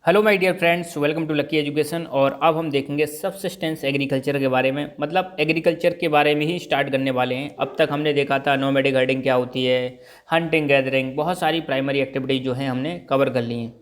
Hello my dear friends, welcome to Lucky Education. और अब हम देखेंगे सबसिस्टेंस एग्रीकल्चर के बारे में, मतलब एग्रीकल्चर के बारे में ही स्टार्ट करने वाले हैं। अब तक हमने देखा था नोमैडिक हर्डिंग क्या होती है, हंटिंग गैदरिंग, बहुत सारी प्राइमरी एक्टिविटीज़ जो हैं हमने कवर कर ली हैं।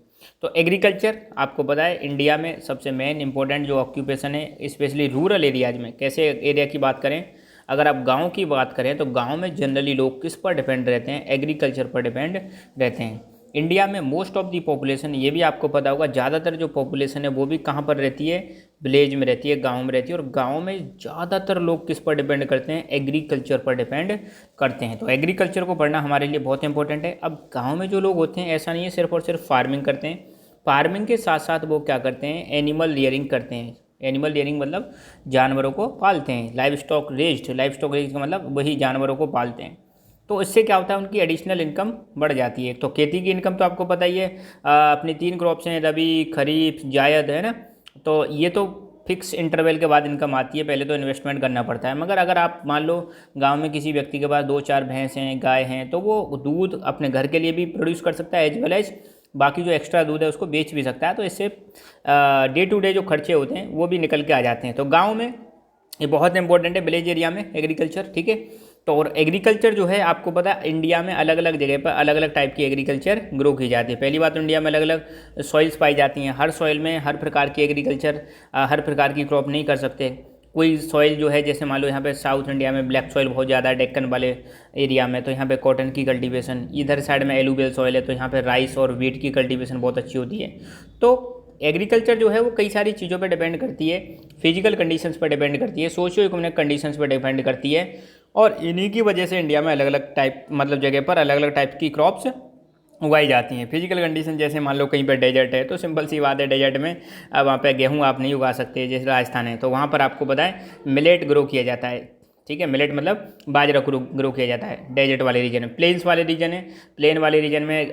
तो एग्रीकल्चर आपको पता है इंडिया में सबसे मेन इंपॉर्टेंट जो ऑक्यूपेशन है, स्पेशली रूरल एरियाज में। कैसे एरिया की बात करें, अगर आप गाँव की बात करें तो गाँव में जनरली लोग किस पर डिपेंड रहते हैं? एग्रीकल्चर पर डिपेंड रहते हैं। इंडिया में मोस्ट ऑफ दी पॉपुलेशन, ये भी आपको पता होगा, ज़्यादातर जो पॉपुलेशन है वो भी कहाँ पर रहती है? विलेज में रहती है, गांव में रहती है। और गांव में ज़्यादातर लोग किस पर डिपेंड करते हैं? एग्रीकल्चर पर डिपेंड करते हैं। तो एग्रीकल्चर को पढ़ना हमारे लिए बहुत इंपॉर्टेंट है। अब गाँव में जो लोग होते हैं, ऐसा नहीं है सिर्फ और सिर्फ फार्मिंग करते हैं। फार्मिंग के साथ साथ वो क्या करते हैं? एनिमल रियरिंग करते हैं। एनिमल रियरिंग मतलब जानवरों को पालते हैं। लाइव स्टॉक रेज्ड का मतलब वही जानवरों को पालते हैं। तो इससे क्या होता है? उनकी एडिशनल इनकम बढ़ जाती है। तो खेती की इनकम तो आपको पता ही है, अपनी 3 क्रॉप्स हैं, रबी, खरीफ, जायद, है ना। तो ये तो फिक्स इंटरवल के बाद इनकम आती है, पहले तो इन्वेस्टमेंट करना पड़ता है। मगर अगर आप मान लो गांव में किसी व्यक्ति के पास 2-4 भैंस हैं, गाय हैं, तो वो दूध अपने घर के लिए भी प्रोड्यूस कर सकता है, एज वेल एज बाकी जो एक्स्ट्रा दूध है उसको बेच भी सकता है। तो इससे डे टू डे जो खर्चे होते हैं वो भी निकल के आ जाते हैं। तो गाँव में ये बहुत इंपॉर्टेंट है, विलेज एरिया में एग्रीकल्चर, ठीक है। तो और एग्रीकल्चर जो है आपको पता है इंडिया में अलग अलग जगह पर अलग अलग टाइप की एग्रीकल्चर ग्रो की जाती है। पहली बात तो इंडिया में अलग अलग सॉइल्स पाई जाती हैं। हर सॉइल में हर प्रकार की एग्रीकल्चर, हर प्रकार की क्रॉप नहीं कर सकते। कोई सॉइल जो है, जैसे मान लो यहाँ पे साउथ इंडिया में ब्लैक सॉइल बहुत ज़्यादा है, डेक्कन वाले एरिया में, तो यहाँ पे कॉटन की कल्टीवेशन, इधर साइड में एलुवियल सॉइल है तो यहाँ पे राइस और वीट की कल्टीवेशन बहुत अच्छी होती है। तो एग्रीकल्चर जो है वो कई सारी चीज़ों पर डिपेंड करती है। फिजिकल कंडीशंस पर डिपेंड करती है, सोशियो इकोनॉमिक कंडीशंस पर डिपेंड करती है। और इन्हीं की वजह से इंडिया में अलग अलग टाइप, मतलब जगह पर अलग अलग टाइप की क्रॉप्स उगाई जाती हैं। फिजिकल कंडीशन जैसे मान लो कहीं पर डेजर्ट है तो सिंपल सी बात है, डेजर्ट में अब वहाँ पे गेहूँ आप नहीं उगा सकते। जैसे राजस्थान है तो वहाँ पर आपको पता है मिलेट ग्रो किया जाता है, ठीक है। मिलेट मतलब बाजरा ग्रो किया जाता है डेजर्ट वाले रीजन में। प्लेन्स वाले रीजन है, प्लेन वाले रीजन में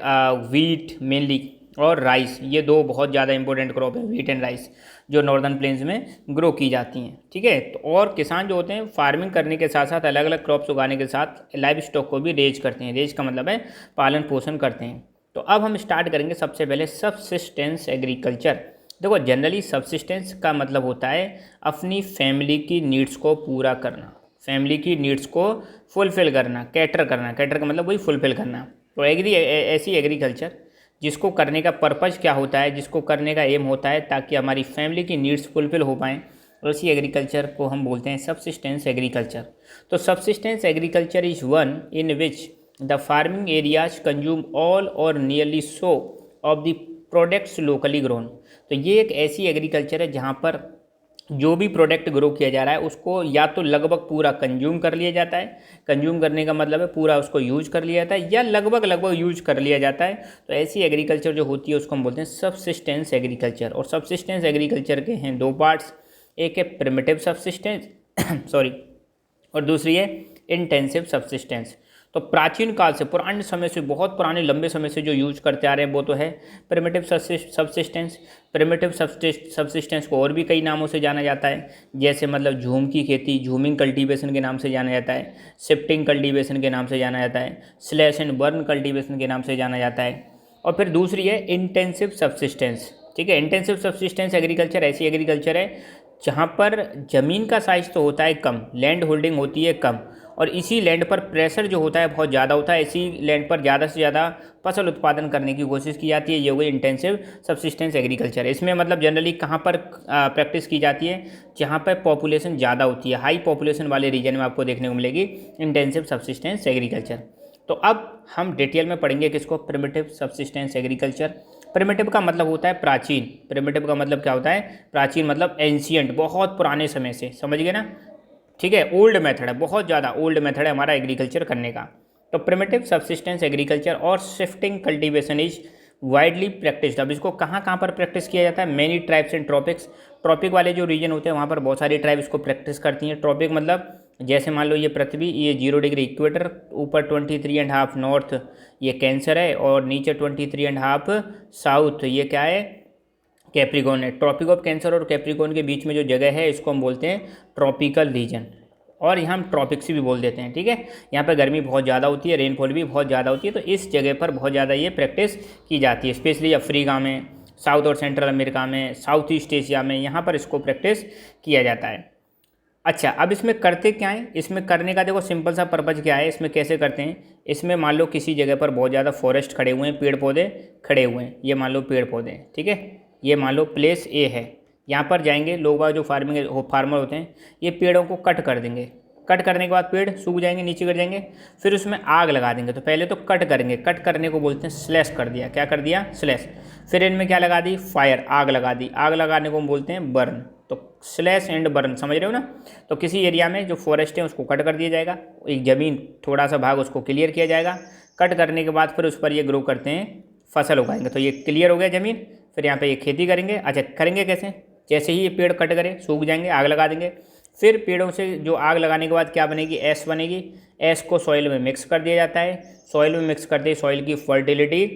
वीट मेनली और राइस, ये 2 बहुत ज़्यादा इंपॉर्टेंट क्रॉप है, वीट एंड राइस, जो नॉर्दर्न प्लेन्स में ग्रो की जाती हैं, ठीक है। तो और किसान जो होते हैं फार्मिंग करने के साथ साथ अलग अलग क्रॉप्स उगाने के साथ लाइव स्टॉक को भी रेज करते हैं। रेज का मतलब है पालन पोषण करते हैं। तो अब हम स्टार्ट करेंगे सबसे पहले सबसिस्टेंस एग्रीकल्चर। देखो जनरली सबसिस्टेंस का मतलब होता है अपनी फैमिली की नीड्स को पूरा करना, फैमिली की नीड्स को फुलफ़िल करना, कैटर करना। कैटर का मतलब वही फुलफ़िल करना। तो ऐसी एग्रीकल्चर जिसको करने का पर्पज़ क्या होता है, जिसको करने का एम होता है ताकि हमारी फैमिली की नीड्स फुलफ़िल हो पाएँ, उसी एग्रीकल्चर को हम बोलते हैं सबसिस्टेंस एग्रीकल्चर। तो subsistence agriculture is one in which the farming areas consume all or nearly so of the products locally grown. तो ये एक ऐसी एग्रीकल्चर है जहाँ पर जो भी प्रोडक्ट ग्रो किया जा रहा है उसको या तो लगभग पूरा कंज्यूम कर लिया जाता है, कंज्यूम करने का मतलब है पूरा उसको यूज कर लिया जाता है, या लगभग यूज कर लिया जाता है। तो ऐसी एग्रीकल्चर जो होती है उसको हम बोलते हैं सबसिस्टेंस एग्रीकल्चर। और सबसिस्टेंस एग्रीकल्चर के हैं 2 पार्ट्स, एक है प्रिमिटिव सबसिस्टेंस सॉरी, और दूसरी है इंटेंसिव सबसिस्टेंस। तो प्राचीन काल से, पुराने समय से, बहुत पुराने लंबे समय से जो यूज करते आ रहे हैं वो तो है प्रिमिटिव सबसिस्टेंस। प्रिमिटिव सबसिस्टेंस को और भी कई नामों से जाना जाता है, जैसे मतलब झूम की खेती, झूमिंग कल्टीवेशन के नाम से जाना जाता है, शिफ्टिंग कल्टीवेशन के नाम से जाना जाता है, स्लैश एंड बर्न कल्टीवेशन के नाम से जाना जाता है। और फिर दूसरी है इंटेंसिव सबसिस्टेंस, ठीक है। इंटेंसिव सबसिस्टेंस एग्रीकल्चर ऐसी एग्रीकल्चर है जहाँ पर ज़मीन का साइज़ तो होता है कम, लैंड होल्डिंग होती है कम, और इसी लैंड पर प्रेशर जो होता है बहुत ज़्यादा होता है। इसी लैंड पर ज़्यादा से ज़्यादा फसल उत्पादन करने की कोशिश की जाती है। ये हो गई इंटेंसिव सबसिस्टेंस एग्रीकल्चर। इसमें मतलब जनरली कहाँ पर प्रैक्टिस की जाती है? जहाँ पर पॉपुलेशन ज़्यादा होती है, हाई पॉपुलेशन वाले रीजन में आपको देखने को मिलेगी इंटेंसिव सबसिस्टेंस एग्रीकल्चर। तो अब हम डिटेल में पढ़ेंगे किसको? Primitive subsistence agriculture. प्रिमिटिव का मतलब होता है प्राचीन। प्रिमिटिव का मतलब क्या होता है? प्राचीन मतलब एंशियंट, बहुत पुराने समय से, समझ गए ना, ठीक है। ओल्ड मेथड है, बहुत ज़्यादा ओल्ड मेथड है हमारा एग्रीकल्चर करने का। तो प्रिमिटिव सबसिस्टेंस एग्रीकल्चर और shifting cultivation is widely practised. अब इसको कहाँ कहाँ पर प्रैक्टिस किया जाता है? Many tribes in tropics. Tropic वाले जो रीजन होते हैं वहाँ पर बहुत सारी ट्राइब इसको प्रैक्टिस करती हैं। ट्रॉपिक मतलब जैसे मान लो ये पृथ्वी, ये 0 डिग्री इक्वेटर, ऊपर 23.5 नॉर्थ ये कैंसर है, और नीचे 23.5 साउथ ये क्या है? कैप्रिकॉन है। ट्रॉपिक ऑफ कैंसर और कैप्रिकॉन के बीच में जो जगह है इसको हम बोलते हैं ट्रॉपिकल रीजन, और यहाँ हम ट्रॉपिक्स भी बोल देते हैं, ठीक है। यहाँ पर गर्मी बहुत ज़्यादा होती है, रेनफॉल भी बहुत ज़्यादा होती है, तो इस जगह पर बहुत ज़्यादा ये प्रैक्टिस की जाती है, स्पेशली अफ्रीका में, साउथ और सेंट्रल अमेरिका में, साउथ ईस्ट एशिया में, यहाँ पर इसको प्रैक्टिस किया जाता है। अच्छा, अब इसमें करते क्या है, इसमें करने का देखो सिंपल सा पर्पज़ क्या है, इसमें कैसे करते हैं। इसमें मान लो किसी जगह पर बहुत ज़्यादा फॉरेस्ट खड़े हुए हैं, पेड़ पौधे खड़े हुए हैं, ये मान लो पेड़ पौधे हैं, ठीक है। ये मान लो प्लेस ए है, यहाँ पर जाएंगे लोग जो फार्मर होते हैं, ये पेड़ों को कट कर देंगे। कट करने के बाद पेड़ सूख जाएंगे, नीचे गिर जाएंगे, फिर उसमें आग लगा देंगे। तो पहले तो कट करेंगे, कट करने को बोलते हैं स्लैश कर दिया, क्या कर दिया, स्लैश। फिर इनमें क्या लगा दी, फायर, आग लगा दी। आग लगाने को बोलते हैं बर्न। तो स्लैश एंड बर्न, समझ रहे हो ना। तो किसी एरिया में जो फॉरेस्ट है उसको कट कर दिया जाएगा, एक ज़मीन थोड़ा सा भाग उसको क्लियर किया जाएगा। कट करने के बाद फिर उस पर ये ग्रो करते हैं, फसल उगाएंगे। तो ये क्लियर हो गया ज़मीन, फिर यहाँ पे ये खेती करेंगे। अच्छा, करेंगे कैसे, जैसे ही ये पेड़ कट करें सूख जाएंगे, आग लगा देंगे। फिर पेड़ों से जो आग लगाने के बाद क्या बनेगी, ऐश बनेगी। ऐश को सॉइल में मिक्स कर दिया जाता है। सॉइल में मिक्स करते ही सॉइल की फर्टिलिटी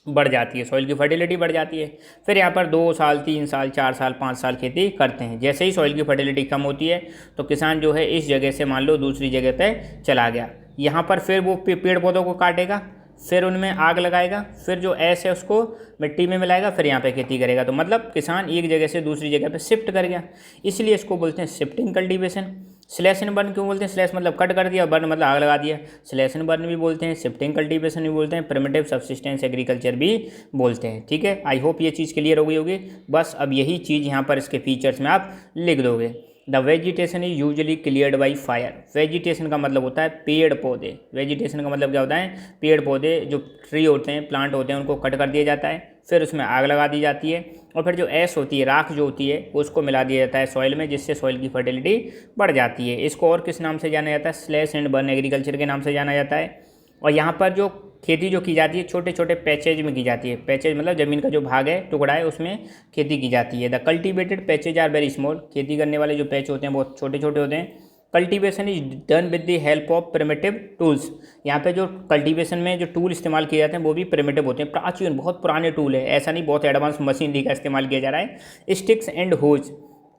बढ़ जाती है, सॉइल की फर्टिलिटी बढ़ जाती है। फिर यहाँ पर 2 साल 3 साल 4 साल 5 साल खेती करते हैं। जैसे ही सॉइल की फर्टिलिटी कम होती है तो किसान जो है इस जगह से मान लो दूसरी जगह पे चला गया। यहाँ पर फिर वो पेड़ पौधों को काटेगा, फिर उनमें आग लगाएगा, फिर जो ऐश है उसको मिट्टी में मिलाएगा, फिर यहाँ पे खेती करेगा। तो मतलब किसान एक जगह से दूसरी जगह पे शिफ्ट कर गया, इसलिए इसको बोलते हैं shifting cultivation. Slash and burn क्यों बोलते हैं, स्लैश मतलब कट कर दिया, बर्न मतलब आग लगा दिया। स्लैश एंड बर्न भी बोलते हैं, शिफ्टिंग कल्टीवेशन भी बोलते हैं, प्रिमिटिव सब्सिस्टेंस एग्रीकल्चर भी बोलते हैं, ठीक है। आई होप ये चीज़ क्लियर हो गई होगी। बस अब यही चीज़ यहाँ पर इसके फीचर्स में आप लिख दोगे। The vegetation is usually cleared by fire. Vegetation का मतलब होता है पेड़ पौधे। वेजिटेशन का मतलब क्या होता है, पेड़ पौधे जो ट्री होते हैं, प्लांट होते हैं, उनको कट कर दिया जाता है, फिर उसमें आग लगा दी जाती है, और फिर जो ऐश होती है, राख जो होती है, उसको मिला दिया जाता है सॉइल में, जिससे सॉइल की फर्टिलिटी बढ़ जाती है। इसको और किस नाम से जाना जाता है, स्लैश एंड बर्न एग्रीकल्चर के नाम से जाना जाता है। और यहाँ पर जो खेती जो की जाती है छोटे छोटे पैचेज में की जाती है। पैचेज मतलब ज़मीन का जो भाग है, टुकड़ा है, उसमें खेती की जाती है। The cultivated patches are very small. खेती करने वाले जो पैच होते हैं बहुत छोटे छोटे होते हैं। Cultivation is done with the help of primitive tools. यहाँ पे जो कल्टीवेशन में जो टूल इस्तेमाल किए जाते हैं वो भी प्रिमिटिव होते हैं, प्राचीन बहुत पुराने टूल है, ऐसा नहीं बहुत एडवांस मशीनरी का इस्तेमाल किया जा रहा है। स्टिक्स एंड होज,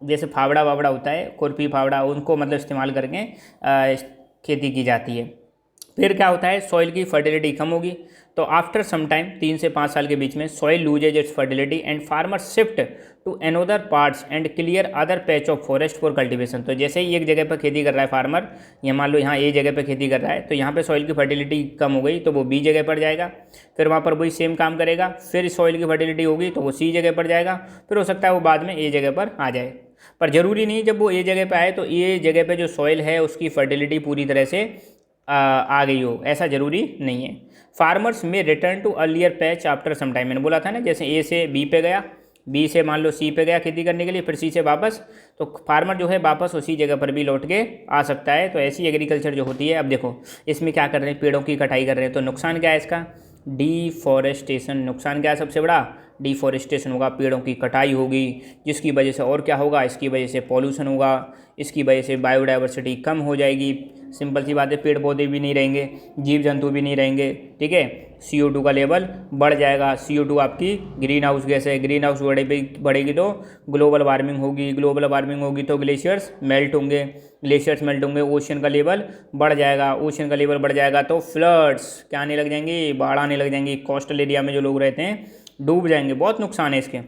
जैसे फावड़ा वावड़ा होता है, खुरपी फावड़ा, उनको मतलब इस्तेमाल करके खेती की जाती है। फिर क्या होता है, सॉइल की फर्टिलिटी कम होगी, तो आफ्टर सम टाइम 3 से 5 साल के बीच में soil loses its fertility and farmer shift to another parts and clear other patch of forest for cultivation. तो जैसे ही एक जगह पर खेती कर रहा है फार्मर, या मान लो यहाँ ए जगह पर खेती कर रहा है, तो यहाँ पे सॉइल की फर्टिलिटी कम हो गई तो वो बी जगह पर जाएगा, फिर वहाँ पर वही सेम काम करेगा। फिर सॉइल की फर्टिलिटी होगी तो वो सी जगह पर जाएगा, फिर हो सकता है वो बाद में ए जगह पर आ जाए। पर ज़रूरी नहीं जब वो ए जगह पर आए तो ए जगह पर जो सॉइल है उसकी फर्टिलिटी पूरी तरह से आ गई हो, ऐसा ज़रूरी नहीं है। Farmers may return to earlier patch after some time. मैंने बोला था ना, जैसे ए से बी पे गया, बी से मान लो सी पे गया खेती करने के लिए, फिर सी से वापस, तो फार्मर जो है वापस उसी जगह पर भी लौट के आ सकता है। तो ऐसी एग्रीकल्चर जो होती है। अब देखो इसमें क्या कर रहे हैं, पेड़ों की कटाई कर रहे हैं, तो नुकसान क्या है इसका, डिफॉरेस्टेशन। नुकसान क्या है सबसे बड़ा, डिफॉरेस्टेशन होगा, पेड़ों की कटाई होगी, जिसकी वजह से और क्या होगा, इसकी वजह से पॉल्यूशन होगा, इसकी वजह से बायोडाइवर्सिटी कम हो जाएगी। सिंपल सी बात है, पेड़ पौधे भी नहीं रहेंगे, जीव जंतु भी नहीं रहेंगे, ठीक है। CO2 का लेवल बढ़ जाएगा। CO2 आपकी ग्रीन हाउस गैस है, ग्रीन हाउस बढ़ेगी तो ग्लोबल वार्मिंग होगी, ग्लोबल वार्मिंग होगी तो ग्लेशियर्स मेल्ट होंगे, ग्लेशियर्स मेल्ट होंगे, ओशन का लेवल बढ़ जाएगा, ओशन का लेवल बढ़ जाएगा तो फ्लड्स क्या आने लग जाएंगी, बाढ़ आने लग जाएंगी। कोस्टल एरिया में जो लोग रहते हैं डूब जाएंगे, बहुत नुकसान है इसके।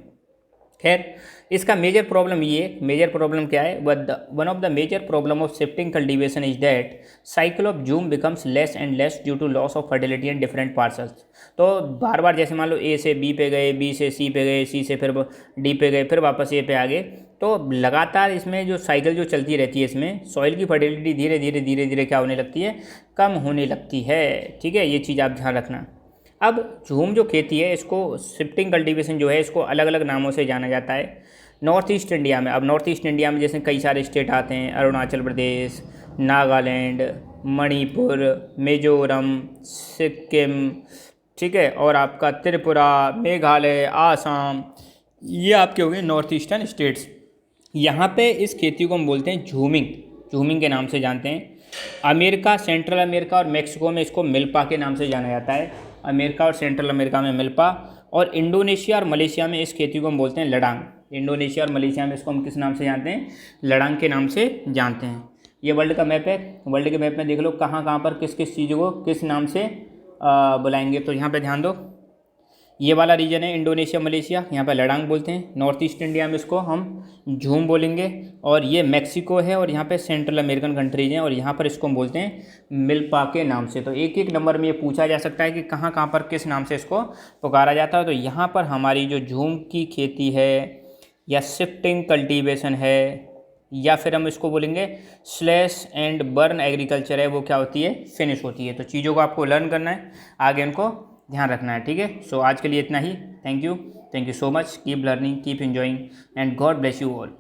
खैर, इसका मेजर प्रॉब्लम ये, मेजर प्रॉब्लम क्या है, one of the major problem of shifting cultivation is that cycle of jhum becomes less and less due to loss of fertility and different parcels. तो बार बार जैसे मान लो ए से बी पे गए, बी से सी पे गए, सी से फिर डी पे गए, फिर वापस ए पे आ गए, तो लगातार इसमें जो साइकिल जो चलती रहती है, इसमें सॉइल की फर्टिलिटी धीरे धीरे धीरे धीरे क्या होने लगती है, कम होने लगती है, ठीक है। ये चीज़ आप ध्यान रखना। अब झूम जो खेती है, इसको शिफ्टिंग कल्टीवेशन जो है, इसको अलग अलग नामों से जाना जाता है नॉर्थ ईस्ट इंडिया में। अब नॉर्थ ईस्ट इंडिया में जैसे कई सारे स्टेट आते हैं, अरुणाचल प्रदेश, नागालैंड, मणिपुर, मिजोरम, सिक्किम, ठीक है, और आपका त्रिपुरा, मेघालय, आसाम, ये आपके हो गए नॉर्थ ईस्टर्न स्टेट्स। यहाँ पे इस खेती को हम बोलते हैं झूमिंग, झूमिंग के नाम से जानते हैं। अमेरिका, सेंट्रल अमेरिका और मेक्सिको में इसको मिल्पा के नाम से जाना जाता है। अमेरिका और सेंट्रल अमेरिका में मिल्पा, और इंडोनेशिया और मलेशिया में इस खेती को हम बोलते हैं लडांग। इंडोनेशिया और मलेशिया में इसको हम किस नाम से जानते हैं, लडांग के नाम से जानते हैं। ये वर्ल्ड का मैप है, वर्ल्ड के मैप में देख लो कहाँ कहाँ पर किस किस चीज़ को किस नाम से बुलाएंगे। तो यहाँ पे ध्यान दो, ये वाला रीजन है इंडोनेशिया मलेशिया, यहाँ पर लडांग बोलते हैं। नॉर्थ ईस्ट इंडिया में इसको हम झूम बोलेंगे। और ये मैक्सिको है और यहाँ पे सेंट्रल अमेरिकन कंट्रीज हैं और यहाँ पर इसको हम बोलते हैं मिल्पा के नाम से। तो एक एक नंबर में ये पूछा जा सकता है कि कहाँ कहाँ पर किस नाम से इसको पुकारा जाता है। तो यहाँ पर हमारी जो झूम की खेती है या शिफ्टिंग कल्टीवेशन है या फिर हम इसको बोलेंगे स्लैश एंड बर्न एग्रीकल्चर है, वो क्या होती है, फिनिश होती है। तो चीज़ों को आपको लर्न करना है, आगे इनको ध्यान रखना है, ठीक है। सो आज के लिए इतना ही। Thank you so much. Keep learning, keep enjoying and God bless you all.